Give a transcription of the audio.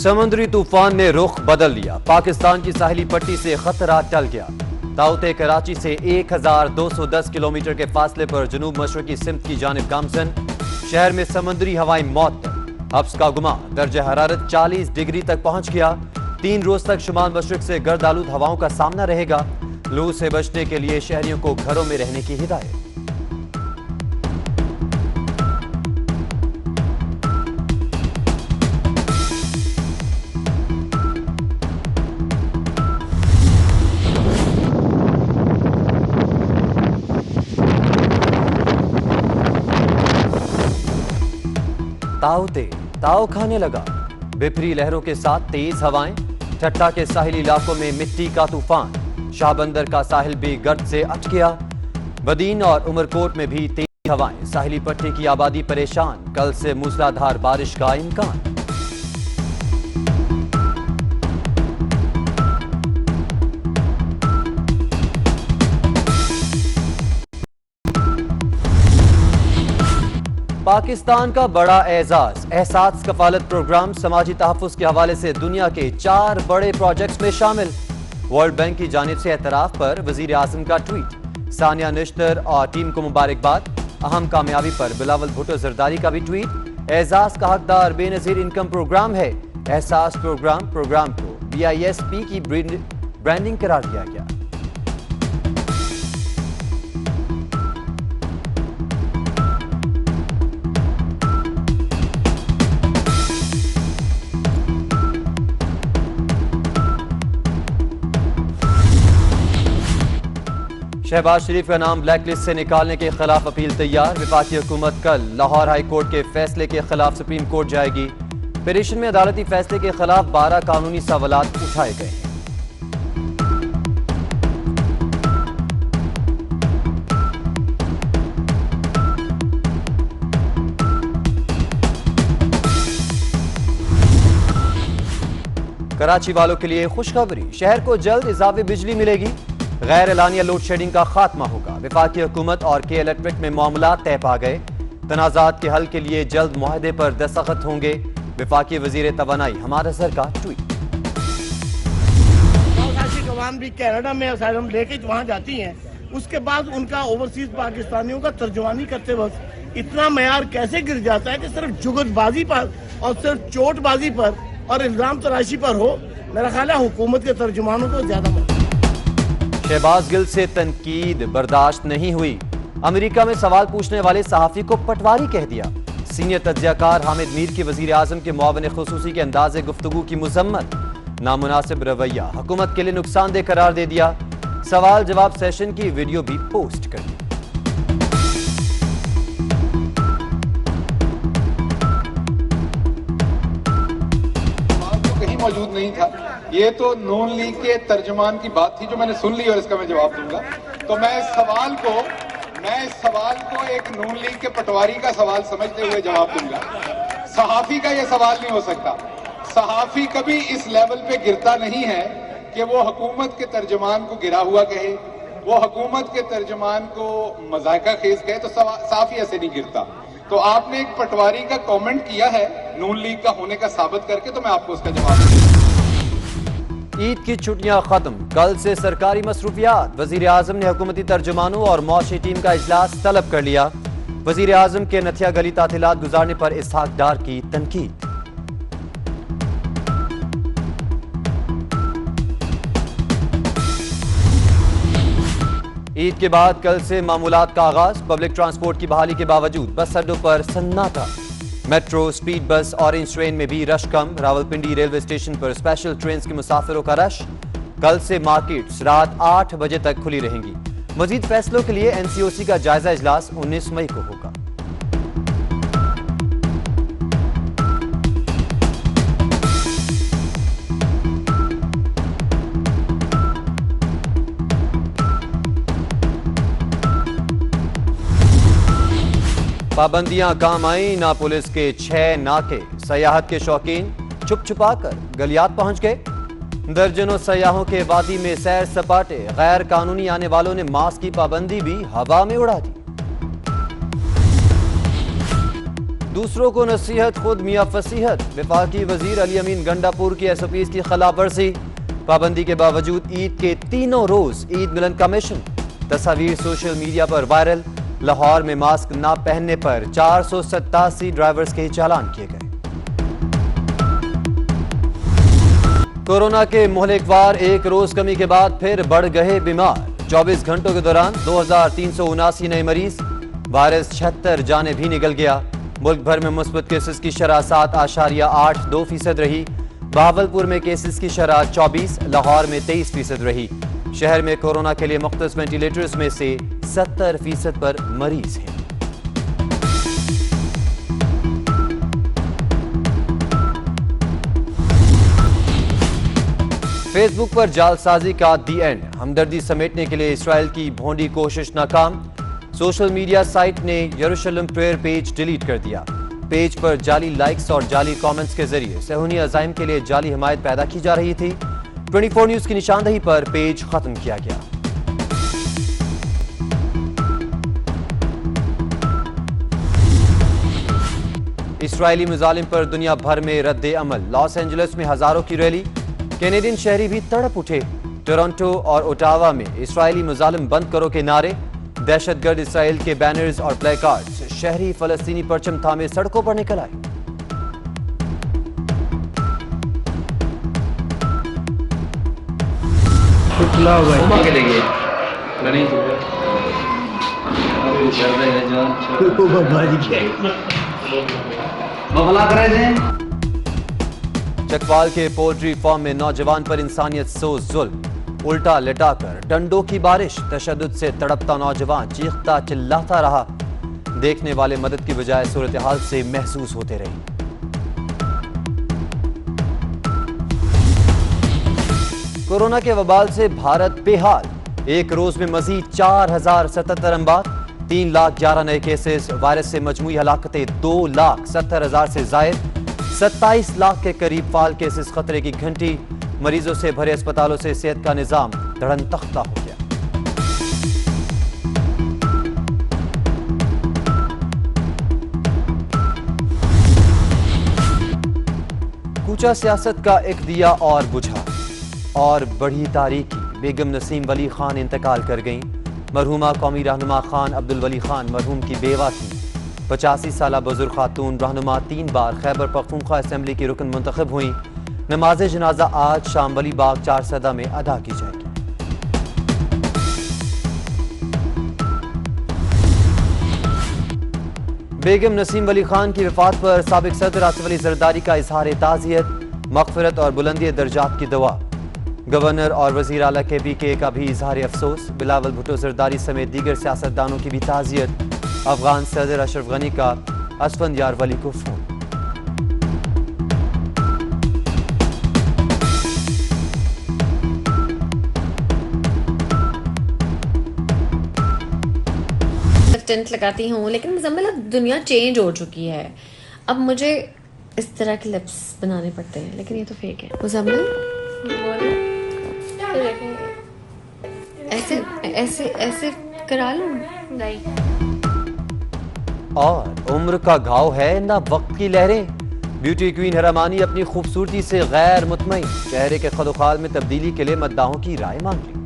समुद्री तूफान ने रुख बदल लिया। पाकिस्तान की साहिली पट्टी से खतरा टल गया। दाऊते कराची से 1210 किलोमीटर के फासले पर जनूब मशरकी सिमत की जानिब गामसन। शहर में समुद्री हवाएं मौत। हब्स का गुमा दर्जा हरारत 40 डिग्री तक पहुंच गया। 3 रोज तक शुमाल मशरक से गर्द आलूद हवाओं का सामना रहेगा। लू से बचने के लिए शहरियों को घरों में रहने की हिदायत। ताव खाने लगा। बिफरी लहरों के साथ तेज हवाएं। ठट्टा के साहिली इलाकों में मिट्टी का तूफान। शाहबंदर का साहिल भी गर्द से अट गया। बदीन और उमरकोट में भी तेज हवाएं। साहिली पट्टी की आबादी परेशान। कल से मूसलाधार बारिश का इम्कान। पाकिस्तान का बड़ा एजाज एहसास कफालत प्रोग्राम समाजी तहफ़्फ़ुज़ के हवाले से दुनिया के 4 बड़े प्रोजेक्ट्स में शामिल। वर्ल्ड बैंक की जानिब से एतराफ़ पर वज़ीर आज़म का ट्वीट। सानिया निश्तर और टीम को मुबारकबाद। अहम कामयाबी पर बिलावल भुट्टो जरदारी का भी ट्वीट। एजाज का हकदार बेनज़ीर इनकम प्रोग्राम है। एहसास प्रोग्राम को BISP की ब्रांडिंग करार दिया गया। शहबाज शरीफ का नाम ब्लैकलिस्ट से निकालने के खिलाफ अपील तैयार। वफाकी हुकूमत कल लाहौर हाई कोर्ट के फैसले के खिलाफ सुप्रीम कोर्ट जाएगी। पिटीशन में अदालती फैसले के खिलाफ 12 कानूनी सवालात उठाए गए हैं। कराची वालों के लिए खुशखबरी। शहर को जल्द इजाफी बिजली मिलेगी। गैर एलानिया लोड शेडिंग का खात्मा होगा। वफाकी हुकूमत और के इलेक्ट्रिक में मामलात तय पा गए। तनाज़ात के हल के लिए जल्द मुआहदे पर दस्तखत होंगे। वफाकी वजीर तवानाई हमारा सर का ट्वीट। अवाम भी कनाडा में असाइलम लेके वहाँ जाती हैं, उसके बाद उनका ओवरसीज पाकिस्तानियों का तर्जुमानी करते वक्त इतना मयार कैसे गिर जाता है कि सिर्फ जुगतबाजी पर और सिर्फ चोटबाजी पर और इल्जाम तराशी पर हो। मेरा ख्याल है हुकूमत के तर्जुमानों को ज्यादा। शहबाज गिल से तनकीद बर्दाश्त नहीं हुई। अमेरिका में सवाल पूछने वाले सहाफी को पटवारी कह दिया। सीनियर तज्जियाकार हामिद मीर की वजीर आजम के मुआविन खुसूसी के अंदाज़े गुफ्तगू की मुजम्मत। नामुनासिब रवैया हुकूमत के लिए नुकसानदेह करार दे दिया। सवाल जवाब सेशन की वीडियो भी पोस्ट कर दी। कहीं मौजूद नहीं था। ये तो नून लीग के तर्जुमान की बात थी जो मैंने सुन ली और इसका मैं जवाब दूंगा। तो मैं इस सवाल को एक नून लीग के पटवारी का सवाल समझते हुए जवाब दूंगा। सहाफी का ये सवाल नहीं हो सकता। सहाफी कभी इस लेवल पे गिरता नहीं है कि वो हुकूमत के तर्जुमान को गिरा हुआ कहे, वो हुकूमत के तर्जुमान को मजाका खेज कहे, तो सहाफी ऐसे नहीं गिरता। तो आपने एक पटवारी का कमेंट किया है नून लीग का होने का साबित करके, तो मैं आपको उसका जवाब दूंगा। ईद की छुट्टियां खत्म। कल से सरकारी मसरूफियात। वजीर आजम ने हुकूमती तर्जुमानों और मौशी टीम का इजलास तलब कर लिया। वजीर आजम के नथिया गली तातीलात गुजारने पर इसहाक डार की तनकीद। ईद के बाद कल से मामूलात का आगाज। पब्लिक ट्रांसपोर्ट की बहाली के बावजूद बस अड्डों पर सन्नाटा। मेट्रो, स्पीड बस, ऑरेंज ट्रेन में भी रश कम। रावलपिंडी रेलवे स्टेशन पर स्पेशल ट्रेन के मुसाफिरों का रश। कल से मार्केट्स रात 8 बजे तक खुली रहेंगी। मजीद फैसलों के लिए NCOC का जायजा इजलास 19 मई को होगा। पाबंदियां काम आई। ना पुलिस के 6 नाके। सयाहत के शौकीन छुप छुपा कर गलियात पहुंच गए। दर्जनों सयाहों के वादी में सैर सपाटे। गैर कानूनी आने वालों ने मास्क की पाबंदी भी हवा में उड़ा दी। दूसरों को नसीहत, खुद मियां फसीहत। वफाकी वजीर अली अमीन गंडापुर की SOPs की खिलाफ वर्जी। पाबंदी के बावजूद ईद के तीनों रोज ईद मिलन का मिशन। तस्वीर सोशल मीडिया पर वायरल। लाहौर में मास्क ना पहनने पर 487 ड्राइवर्स के चालान किए गए। कोरोना के मोहलिकवार एक रोज कमी के बाद फिर बढ़ गए बीमार। 24 घंटों के दौरान 2379 नए मरीज। वायरस 76 जाने भी निकल गया। मुल्क भर में मुस्बत केसेस की शरह 7.82% रही। बहावलपुर में केसेस की शरह 24, लाहौर में 23% रही। शहर में कोरोना के लिए मुख्तलिफ वेंटिलेटर्स में से 70% पर मरीज हैं। फेसबुक पर जालसाजी का दी एंड। हमदर्दी समेटने के लिए इसराइल की भोंडी कोशिश नाकाम। सोशल मीडिया साइट ने यरूशलेम प्रेयर पेज डिलीट कर दिया। पेज पर जाली लाइक्स और जाली कमेंट्स के जरिए सहूनी अजाइम के लिए जाली हिमायत पैदा की जा रही थी। 24 न्यूज की निशानदही पर पेज खत्म किया गया। इसराइली मुजालिम पर दुनिया भर में रद्द अमल। लॉस एंजलिस में हजारों की रैली। कैनेडियन शहरी भी तड़प उठे। टोरंटो और ओटावा में इसराइली मुजालिम बंद करो के नारे। दहशतगर्द इसराइल के बैनर्स और प्लेकार्ड्स। शहरी फलस्तीनी परचम थामे सड़कों पर निकल आए। चकवाल के पोल्ट्री फार्म में नौजवान पर इंसानियत सोज जुल्म। उल्टा लिटाकर डंडों की बारिश। तशद्दुद से तड़पता नौजवान चीखता चिल्लाता रहा। देखने वाले मदद की बजाय सूरत हाल से महसूस होते रहे। कोरोना के वबाल से भारत बेहाल। एक रोज में मजीद 4077 अमवात। 3,11,000 नए केसेस। वायरस से मजमूई हलाकतें 2,70,000 से जायद। 27 लाख के करीब फाल केसेस। खतरे की घंटी। मरीजों से भरे अस्पतालों से सेहत का निजाम धड़न-तख्ता हो गया। कूचा सियासत का एक दिया और बुझा। और बढ़ी तारीकी। बेगम नसीम वली खान इंतकाल कर गईं। मरहूमा कौमी रहनुमा खान अब्दुल वली खान मरहूम की बेवा थी। 85 साला बुजुर्ग खातून रहनुमा 3 बार खैबर पख्तूनख्वा असेंबली की रुकन मुंतखब हुई। नमाज जनाजा आज शाम वली बाग 4 सदा में अदा की जाएगी। बेगम नसीम वली खान की वफात पर साबिक सदर आसिफ अली जरदारी का इजहार ताज़ियत। मग़फ़िरत और बुलंदी दर्जात की दुआ। गवर्नर और वज़ीर आला KPK का भी इजहार अफसोस। बिलावल भुट्टो जरदारी समेत दीगर सियासतदानों की भी ताज़ियत। अफगान सदर अशरफ गनी का असफंदियार वली को फोन। टेंट लगाती हूँ, लेकिन मुझे दुनिया चेंज हो चुकी है। अब मुझे इस तरह के लिप्स बनाने पड़ते हैं, लेकिन ये तो फेक है। मुजम्मिल ऐसे ऐसे ऐसे करा लूं? नहीं। और उम्र का घाव है ना वक्त की लहरें। ब्यूटी क्वीन हरामानी अपनी खूबसूरती से गैर मुतमईन। चेहरे के खदोखाल में तब्दीली के लिए मद्दाहों की राय मांग ली।